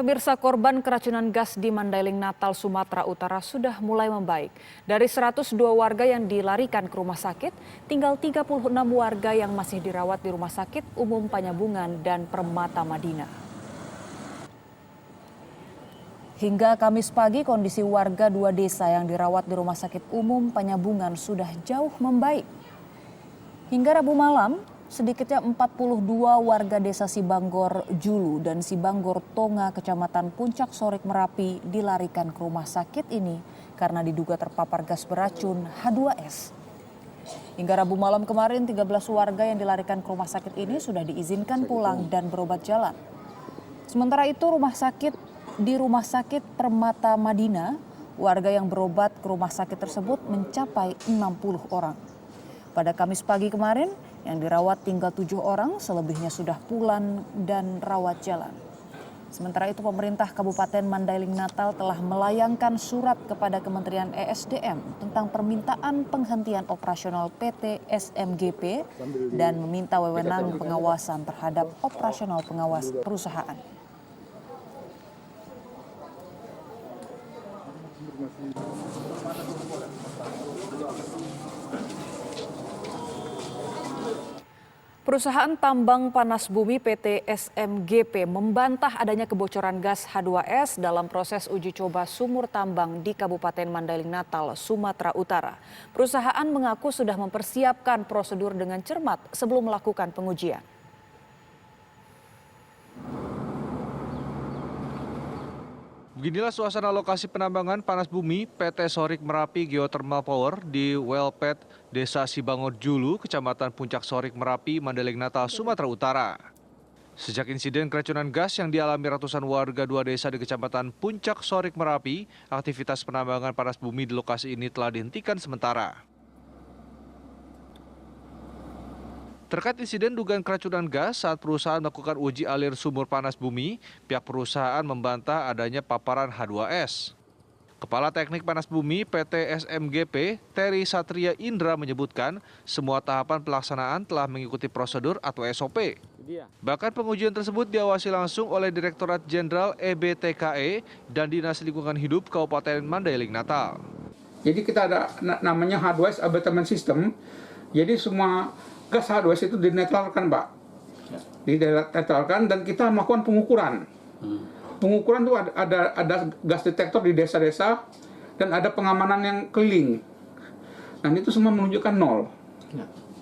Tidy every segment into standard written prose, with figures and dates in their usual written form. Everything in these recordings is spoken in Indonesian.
Pemirsa, korban keracunan gas di Mandailing Natal, Sumatera Utara sudah mulai membaik. Dari 102 warga yang dilarikan ke rumah sakit, tinggal 36 warga yang masih dirawat di Rumah Sakit Umum Panyabungan dan Permata Madina. Hingga Kamis pagi, kondisi warga 2 desa yang dirawat di Rumah Sakit Umum Panyabungan sudah jauh membaik. Hingga Rabu malam, sedikitnya 42 warga desa Sibanggor Julu dan Sibanggor Tonga, Kecamatan Puncak Sorik Merapi dilarikan ke rumah sakit ini karena diduga terpapar gas beracun H2S. Hingga Rabu malam kemarin, 13 warga yang dilarikan ke rumah sakit ini sudah diizinkan pulang dan berobat jalan. Sementara itu, di Rumah Sakit Permata Madina, warga yang berobat ke rumah sakit tersebut mencapai 60 orang. Pada Kamis pagi kemarin, yang dirawat tinggal 7 orang, selebihnya sudah pulang dan rawat jalan. Sementara itu, pemerintah Kabupaten Mandailing Natal telah melayangkan surat kepada Kementerian ESDM tentang permintaan penghentian operasional PT SMGP dan meminta wewenang pengawasan terhadap operasional pengawas perusahaan. Perusahaan tambang panas bumi PT SMGP membantah adanya kebocoran gas H2S dalam proses uji coba sumur tambang di Kabupaten Mandailing Natal, Sumatera Utara. Perusahaan mengaku sudah mempersiapkan prosedur dengan cermat sebelum melakukan pengujian. Beginilah suasana lokasi penambangan panas bumi PT Sorik Merapi Geothermal Power di Wellpet, Desa Sibanggor Julu, Kecamatan Puncak Sorik Merapi, Mandailing Natal, Sumatera Utara. Sejak insiden keracunan gas yang dialami ratusan warga 2 desa di Kecamatan Puncak Sorik Merapi, aktivitas penambangan panas bumi di lokasi ini telah dihentikan sementara. Terkait insiden dugaan keracunan gas saat perusahaan melakukan uji alir sumur panas bumi, pihak perusahaan membantah adanya paparan H2S. Kepala Teknik Panas Bumi PT SMGP, Terry Satria Indra menyebutkan semua tahapan pelaksanaan telah mengikuti prosedur atau SOP. Bahkan pengujian tersebut diawasi langsung oleh Direktorat Jenderal EBTKE dan Dinas Lingkungan Hidup Kabupaten Mandailing Natal. Jadi kita ada namanya H2S abatement system. Jadi semua gas H2S itu dinetralkan, Pak. Dinetralkan dan kita melakukan pengukuran. Pengukuran itu ada gas detektor di desa-desa dan ada pengamanan yang keliling. Dan itu semua menunjukkan 0.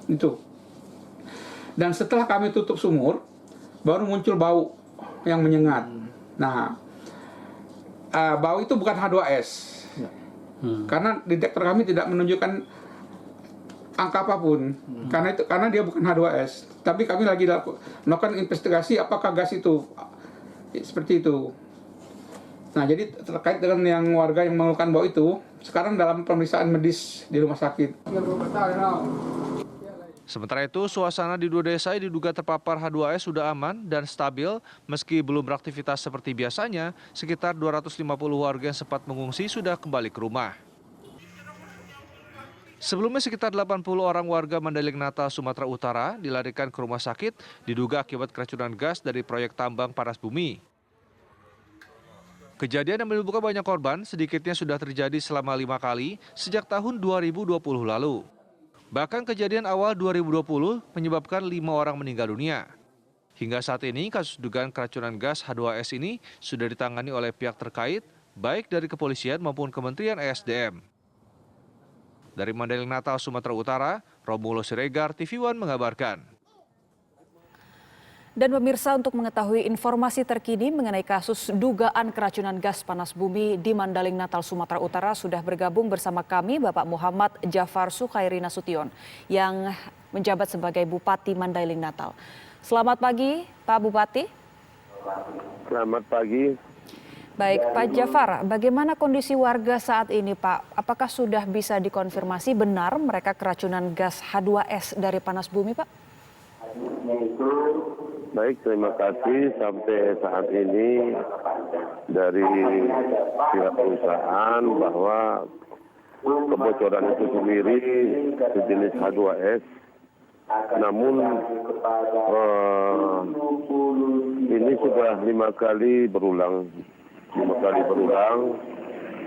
Itu. Dan setelah kami tutup sumur, baru muncul bau yang menyengat. Nah, bau itu bukan H2S. Karena detektor kami tidak menunjukkan angka apapun, karena dia bukan H2S. Tapi kami lagi melakukan investigasi apakah gas itu seperti itu. Nah, jadi terkait dengan yang warga yang mengeluhkan bau itu, sekarang dalam pemeriksaan medis di rumah sakit. Sementara itu, suasana di 2 desa yang diduga terpapar H2S sudah aman dan stabil meski belum beraktivitas seperti biasanya. Sekitar 250 warga yang sempat mengungsi sudah kembali ke rumah. Sebelumnya sekitar 80 orang warga Mandailing Natal, Sumatera Utara dilarikan ke rumah sakit diduga akibat keracunan gas dari proyek tambang panas bumi. Kejadian yang menimbulkan banyak korban sedikitnya sudah terjadi selama 5 kali sejak tahun 2020 lalu. Bahkan kejadian awal 2020 menyebabkan 5 orang meninggal dunia. Hingga saat ini kasus dugaan keracunan gas H2S ini sudah ditangani oleh pihak terkait, baik dari kepolisian maupun Kementerian ESDM. Dari Mandailing Natal, Sumatera Utara, Romulo Siregar, TV One mengabarkan. Dan pemirsa, untuk mengetahui informasi terkini mengenai kasus dugaan keracunan gas panas bumi di Mandailing Natal, Sumatera Utara, sudah bergabung bersama kami Bapak Muhammad Jafar Sukhairi Nasution yang menjabat sebagai Bupati Mandailing Natal. Selamat pagi, Pak Bupati. Selamat pagi. Baik, Pak Jafar, bagaimana kondisi warga saat ini, Pak? Apakah sudah bisa dikonfirmasi benar mereka keracunan gas H2S dari panas bumi, Pak? Baik, terima kasih. Sampai saat ini dari pihak perusahaan bahwa kebocoran itu sendiri sejenis H2S namun ini sudah 5 kali berulang.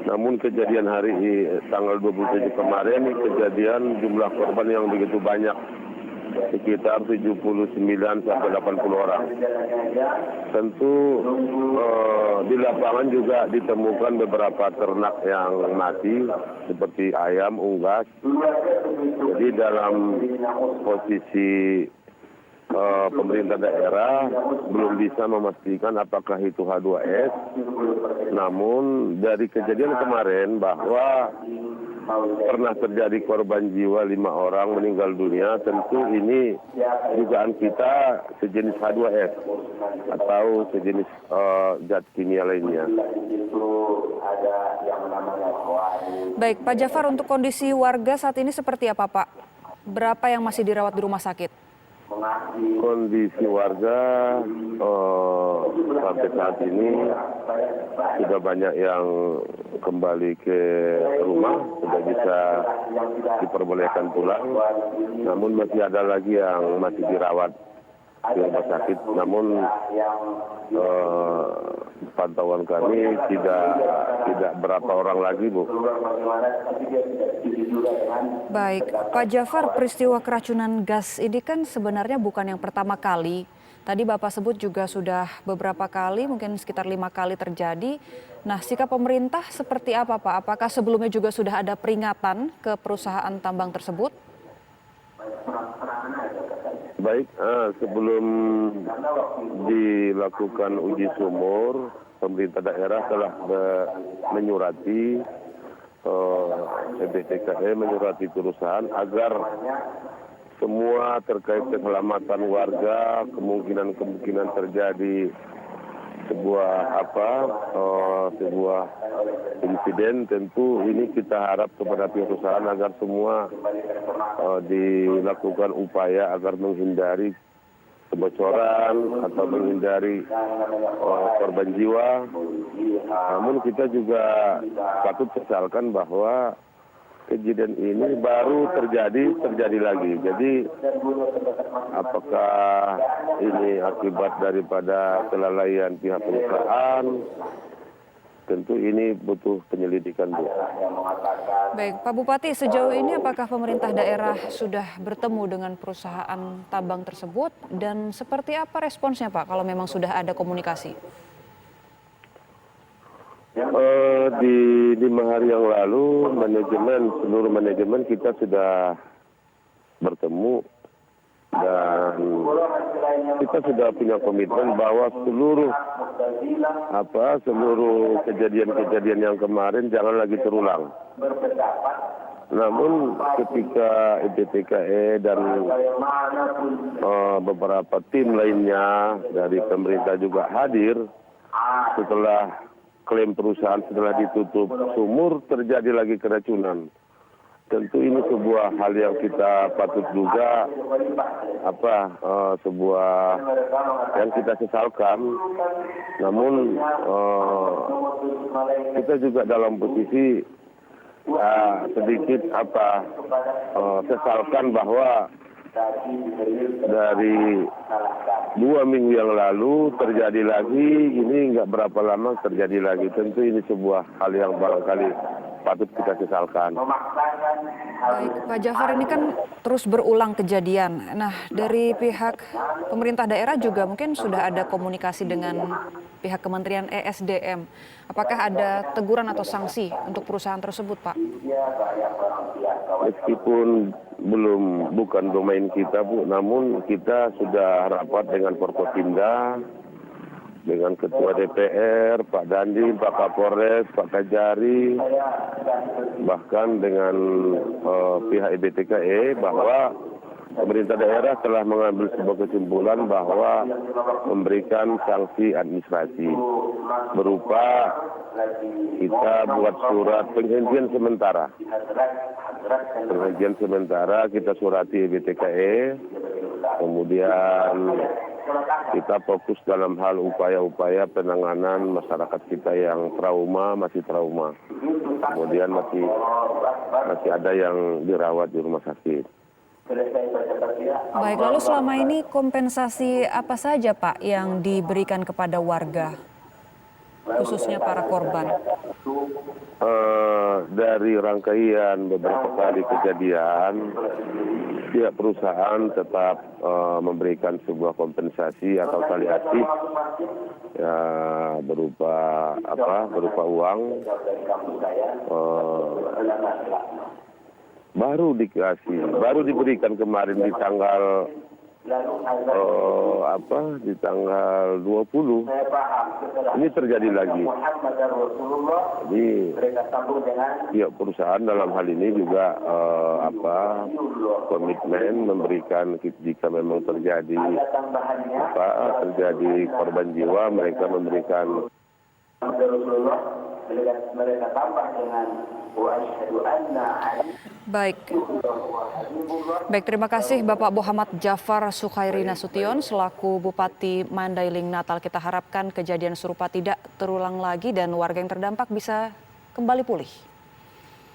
Namun kejadian hari tanggal 27 kemarin, kejadian jumlah korban yang begitu banyak, sekitar 79 sampai 80 orang. Tentu di lapangan juga ditemukan beberapa ternak yang mati, seperti ayam, unggas. Jadi dalam posisi pemerintah daerah belum bisa memastikan apakah itu H2S. Namun dari kejadian kemarin bahwa pernah terjadi korban jiwa 5 orang meninggal dunia, tentu ini dugaan kita sejenis H2S atau sejenis zat kimia lainnya. Baik, Pak Jafar, untuk kondisi warga saat ini seperti apa, Pak? Berapa yang masih dirawat di rumah sakit? Kondisi warga sampai saat ini sudah banyak yang kembali ke rumah, sudah bisa diperbolehkan pulang. Namun masih ada lagi yang masih dirawat di rumah sakit. Namun pantauan kami tidak berapa orang lagi, Bu. Baik, Pak Jafar, peristiwa keracunan gas ini kan sebenarnya bukan yang pertama kali. Tadi Bapak sebut juga sudah beberapa kali, mungkin sekitar 5 kali terjadi. Nah, sikap pemerintah seperti apa, Pak? Apakah sebelumnya juga sudah ada peringatan ke perusahaan tambang tersebut? Baik, sebelum dilakukan uji sumur, pemerintah daerah telah menyurati EBTKE, menyurati perusahaan agar semua terkait keselamatan warga, kemungkinan terjadi sebuah insiden, tentu ini kita harap kepada perusahaan agar semua dilakukan upaya agar menghindari kebocoran atau menghindari korban jiwa. Namun kita juga patut sesalkan bahwa kejadian ini baru terjadi lagi. Jadi apakah ini akibat daripada kelalaian pihak perusahaan? Tentu ini butuh penyelidikan, Bu. Baik, Pak Bupati, sejauh ini apakah pemerintah daerah sudah bertemu dengan perusahaan tambang tersebut dan seperti apa responsnya, Pak, kalau memang sudah ada komunikasi? Di 5 hari yang lalu, seluruh manajemen kita sudah bertemu dan kita sudah punya komitmen bahwa seluruh kejadian-kejadian yang kemarin jangan lagi terulang. Namun ketika EBTKE dan beberapa tim lainnya dari pemerintah juga hadir, setelah klaim perusahaan setelah ditutup sumur terjadi lagi keracunan. Tentu ini sebuah hal yang kita patut duga, sebuah yang kita sesalkan. Namun kita juga dalam posisi sedikit sesalkan bahwa dari 2 minggu yang lalu terjadi lagi, ini nggak berapa lama terjadi lagi. Tentu ini sebuah hal yang barangkali patut kita sesalkan. Baik, Pak Jafar, ini kan terus berulang kejadian. Nah, dari pihak pemerintah daerah juga mungkin sudah ada komunikasi dengan pihak Kementerian ESDM. Apakah ada teguran atau sanksi untuk perusahaan tersebut, Pak? Meskipun bukan domain kita, Bu, namun kita sudah rapat dengan Forkopimda, dengan Ketua DPR, Pak Dandi, Pak Kapolres, Pak Kajari, bahkan dengan pihak EBTKE bahwa pemerintah daerah telah mengambil sebuah kesimpulan bahwa memberikan sanksi administrasi berupa kita buat surat penghentian sementara. Penghentian sementara kita surati EBTKE, kemudian kita fokus dalam hal upaya-upaya penanganan masyarakat kita yang masih trauma. Kemudian masih ada yang dirawat di rumah sakit. Baik, lalu selama ini kompensasi apa saja Pak yang diberikan kepada warga, khususnya para korban? Dari rangkaian beberapa kali kejadian, pihak perusahaan tetap memberikan sebuah kompensasi atau paliatif ya, berupa uang. Baru diberikan kemarin di tanggal di tanggal 20. Ini terjadi lagi. Jadi pihak perusahaan dalam hal ini juga komitmen memberikan jika memang terjadi korban jiwa, mereka memberikan. Baik, terima kasih Bapak Muhammad Jafar Sukhairi Nasution selaku Bupati Mandailing Natal. Kita harapkan kejadian serupa tidak terulang lagi dan warga yang terdampak bisa kembali pulih.